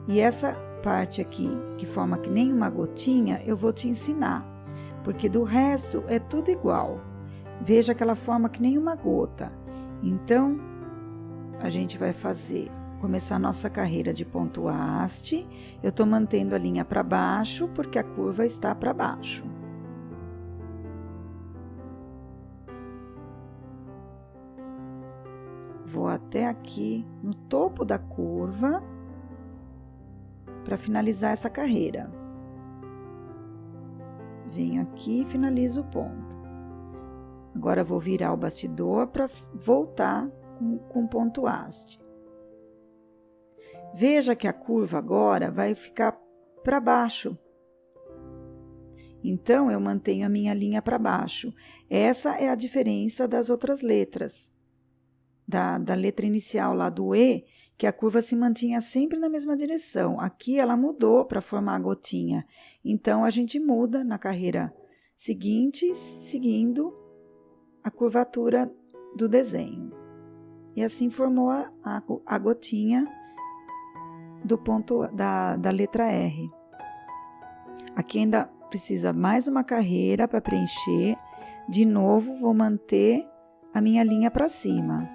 E essa parte aqui, que forma que nem uma gotinha, eu vou te ensinar, porque do resto é tudo igual. Veja que ela forma que nem uma gota. Então, a gente vai começar a nossa carreira de ponto haste. Eu tô mantendo a linha para baixo, porque a curva está para baixo. Vou até aqui no topo da curva para finalizar essa carreira. Venho aqui e finalizo o ponto. Agora vou virar o bastidor para voltar com ponto haste. Veja que a curva agora vai ficar para baixo. Então, eu mantenho a minha linha para baixo. Essa é a diferença das outras letras. Da letra inicial lá do E, que a curva se mantinha sempre na mesma direção. Aqui ela mudou para formar a gotinha. Então, a gente muda na carreira seguinte, seguindo a curvatura do desenho. E assim formou a gotinha do ponto da letra R. Aqui ainda precisa mais uma carreira para preencher. De novo, vou manter a minha linha para cima.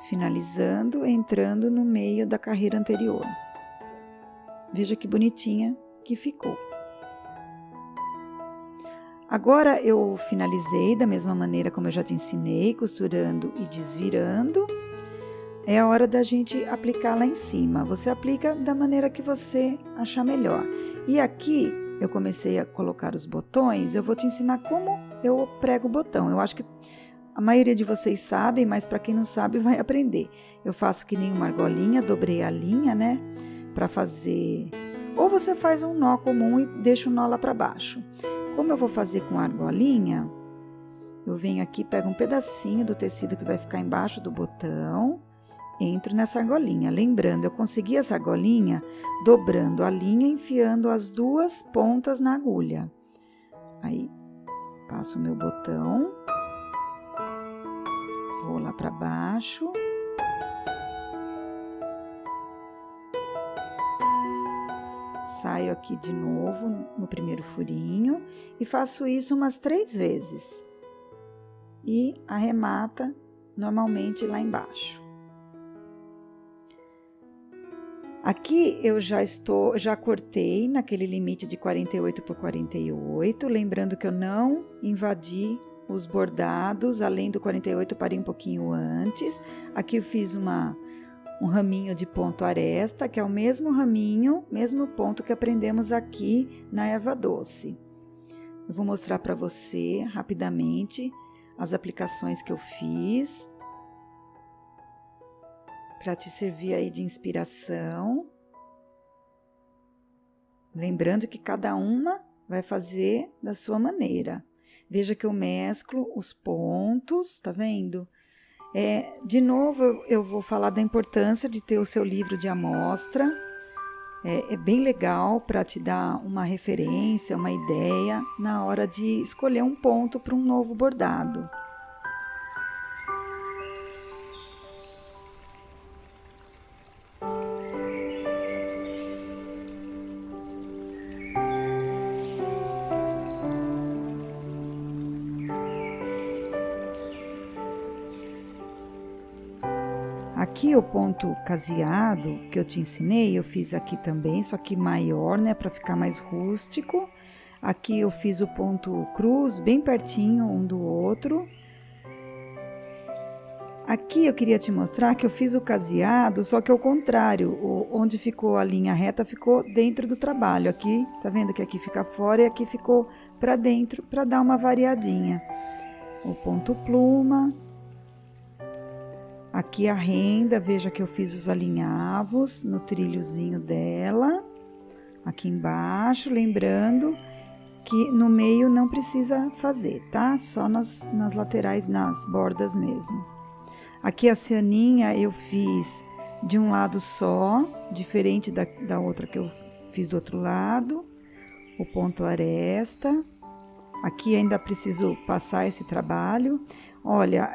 Finalizando, entrando no meio da carreira anterior. Veja que bonitinha que ficou. Agora, eu finalizei da mesma maneira como eu já te ensinei, costurando e desvirando. É a hora da gente aplicar lá em cima. Você aplica da maneira que você achar melhor. E aqui, eu comecei a colocar os botões, eu vou te ensinar como eu prego o botão. Eu acho que a maioria de vocês sabem, mas para quem não sabe, vai aprender. Eu faço que nem uma argolinha, dobrei a linha, né? Para fazer... Ou você faz um nó comum e deixa o nó lá para baixo. Como eu vou fazer com a argolinha, eu venho aqui, pego um pedacinho do tecido que vai ficar embaixo do botão, entro nessa argolinha. Lembrando, eu consegui essa argolinha dobrando a linha, enfiando as duas pontas na agulha. Aí, passo o meu botão, vou lá para baixo. Saio aqui de novo no primeiro furinho e faço isso umas 3 vezes. E arremata normalmente lá embaixo. Aqui eu já cortei naquele limite de 48 por 48, lembrando que eu não invadi os bordados, além do 48 eu parei um pouquinho antes. Aqui eu fiz um raminho de ponto aresta, que é o mesmo raminho, mesmo ponto que aprendemos aqui na erva doce. Eu vou mostrar para você rapidamente as aplicações que eu fiz, para te servir aí de inspiração. Lembrando que cada uma vai fazer da sua maneira. Veja que eu mesclo os pontos, tá vendo? De novo, eu vou falar da importância de ter o seu livro de amostra. É bem legal para te dar uma referência, uma ideia na hora de escolher um ponto para um novo bordado. Aqui o ponto caseado que eu te ensinei, eu fiz aqui também, só que maior, né, para ficar mais rústico. Aqui eu fiz o ponto cruz bem pertinho um do outro. Aqui eu queria te mostrar que eu fiz o caseado, só que ao contrário, onde ficou a linha reta ficou dentro do trabalho. Aqui, tá vendo que aqui fica fora e aqui ficou para dentro, para dar uma variadinha. O ponto pluma. Aqui a renda, veja que eu fiz os alinhavos no trilhozinho dela, aqui embaixo, lembrando que no meio não precisa fazer, tá? Só nas laterais, nas bordas mesmo. Aqui a cianinha eu fiz de um lado só, diferente da outra que eu fiz do outro lado, o ponto aresta. Aqui ainda preciso passar esse trabalho. Olha,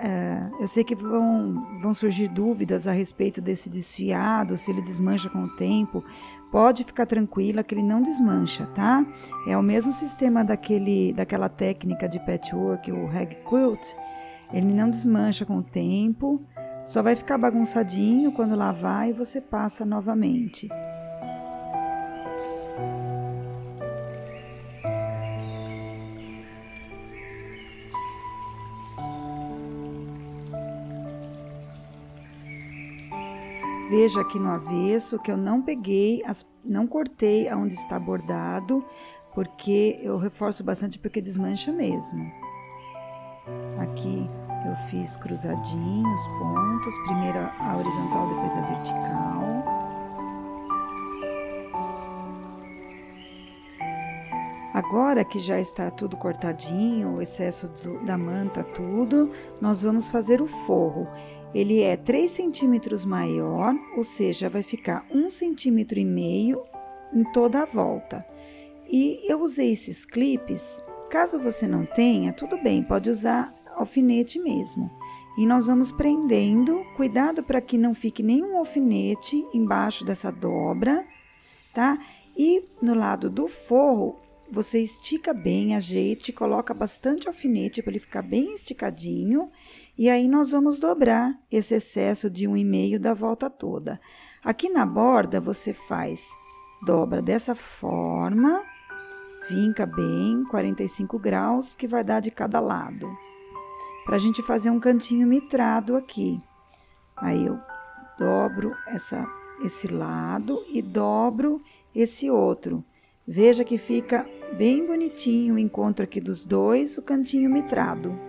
eu sei que vão surgir dúvidas a respeito desse desfiado, se ele desmancha com o tempo. Pode ficar tranquila que ele não desmancha, tá? É o mesmo sistema daquela técnica de patchwork, o rag quilt. Ele não desmancha com o tempo, só vai ficar bagunçadinho quando lavar e você passa novamente. Veja aqui no avesso que eu não não cortei aonde está bordado, porque eu reforço bastante porque desmancha mesmo. Aqui eu fiz cruzadinho os pontos, primeiro a horizontal, depois a vertical. Agora que já está tudo cortadinho, o excesso da manta, tudo, nós vamos fazer o forro. Ele é 3 centímetros maior, ou seja, vai ficar 1,5 centímetro em toda a volta. E eu usei esses clipes, caso você não tenha, tudo bem, pode usar alfinete mesmo. E nós vamos prendendo, cuidado para que não fique nenhum alfinete embaixo dessa dobra, tá? E no lado do forro, você estica bem, ajeite, coloca bastante alfinete para ele ficar bem esticadinho. E aí, nós vamos dobrar esse excesso de 1,5 da volta toda. Aqui na borda, você dobra dessa forma, vinca bem, 45 graus, que vai dar de cada lado. Pra gente fazer um cantinho mitrado aqui. Aí, eu dobro esse lado e dobro esse outro. Veja que fica bem bonitinho o encontro aqui dos dois, o cantinho mitrado.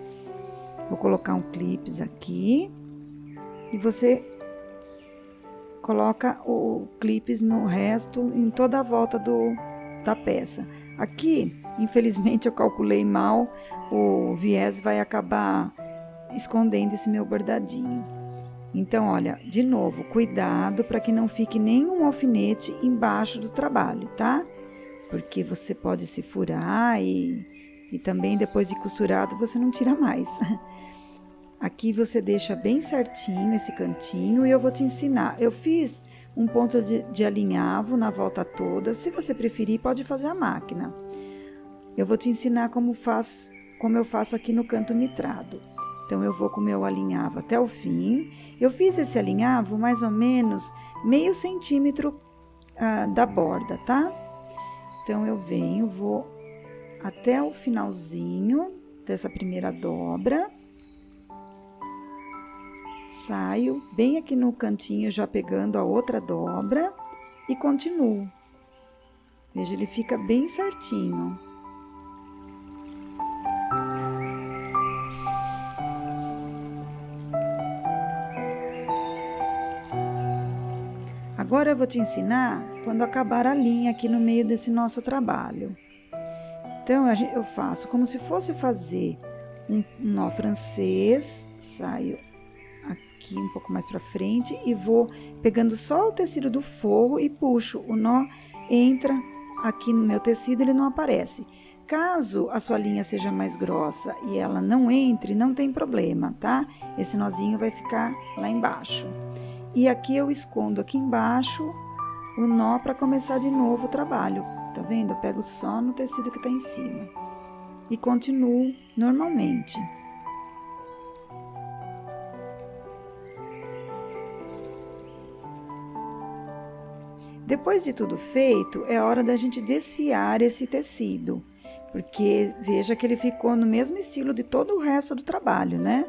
Vou colocar um clips aqui e você coloca o clips no resto, em toda a volta da peça. Aqui, infelizmente, eu calculei mal, o viés vai acabar escondendo esse meu bordadinho. Então, olha, de novo, cuidado para que não fique nenhum alfinete embaixo do trabalho, tá? Porque você pode se furar e também depois de costurado você não tira mais. Aqui você deixa bem certinho esse cantinho e eu vou te ensinar. Eu fiz um ponto de alinhavo na volta toda. Se você preferir, pode fazer a máquina. Eu vou te ensinar como eu faço aqui no canto mitrado. Então, eu vou com o meu alinhavo até o fim. Eu fiz esse alinhavo mais ou menos meio centímetro da borda, tá? Então, eu vou até o finalzinho dessa primeira dobra. Saio bem aqui no cantinho, já pegando a outra dobra e continuo. Veja, ele fica bem certinho. Agora eu vou te ensinar quando acabar a linha aqui no meio desse nosso trabalho. Então, eu faço como se fosse fazer um nó francês, saio aqui um pouco mais para frente e vou pegando só o tecido do forro e puxo. O nó entra aqui no meu tecido, ele não aparece. Caso a sua linha seja mais grossa e ela não entre, não tem problema, tá? Esse nozinho vai ficar lá embaixo. E aqui eu escondo aqui embaixo o nó para começar de novo o trabalho. Tá vendo? Eu pego só no tecido que tá em cima. E continuo normalmente. Depois de tudo feito, é hora da gente desfiar esse tecido. Porque veja que ele ficou no mesmo estilo de todo o resto do trabalho, né?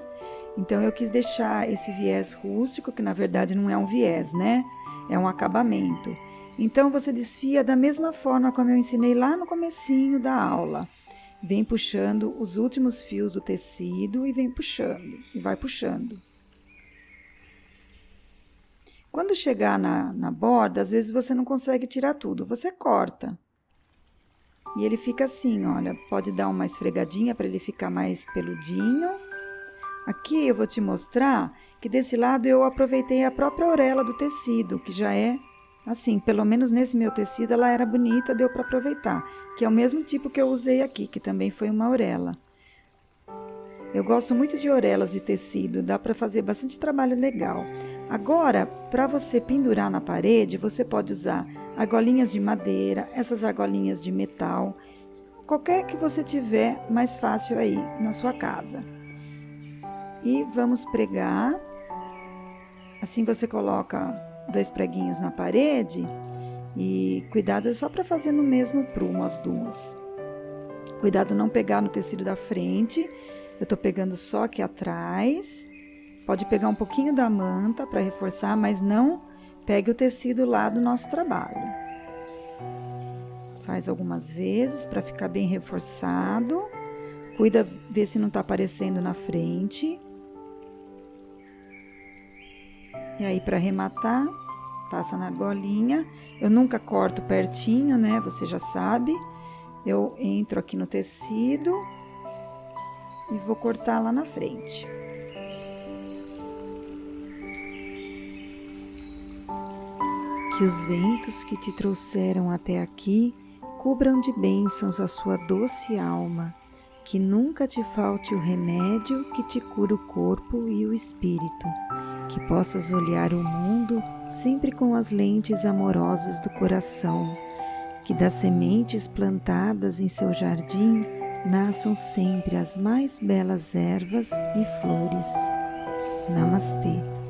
Então, eu quis deixar esse viés rústico, que na verdade não é um viés, né? É um acabamento. Então, você desfia da mesma forma como eu ensinei lá no comecinho da aula. Vem puxando os últimos fios do tecido e vem puxando, e vai puxando. Quando chegar na borda, às vezes você não consegue tirar tudo, você corta. E ele fica assim, olha, pode dar uma esfregadinha para ele ficar mais peludinho. Aqui eu vou te mostrar que desse lado eu aproveitei a própria orelha do tecido, que já é assim, pelo menos nesse meu tecido ela era bonita, deu para aproveitar. Que é o mesmo tipo que eu usei aqui, que também foi uma orelha. Eu gosto muito de orelhas de tecido, dá para fazer bastante trabalho legal. Agora, para você pendurar na parede, você pode usar argolinhas de madeira, essas argolinhas de metal, qualquer que você tiver mais fácil aí na sua casa. E vamos pregar. Assim você coloca 2 preguinhos na parede e cuidado só para fazer no mesmo prumo as duas. Cuidado não pegar no tecido da frente. Eu tô pegando só aqui atrás. Pode pegar um pouquinho da manta para reforçar, mas não pegue o tecido lá do nosso trabalho. Faz algumas vezes para ficar bem reforçado. Cuida ver se não tá aparecendo na frente. E aí, para arrematar, passa na argolinha. Eu nunca corto pertinho, né? Você já sabe. Eu entro aqui no tecido e vou cortar lá na frente. Que os ventos que te trouxeram até aqui cubram de bênçãos a sua doce alma. Que nunca te falte o remédio que te cura o corpo e o espírito. Que possas olhar o mundo sempre com as lentes amorosas do coração. Que das sementes plantadas em seu jardim nasçam sempre as mais belas ervas e flores. Namastê.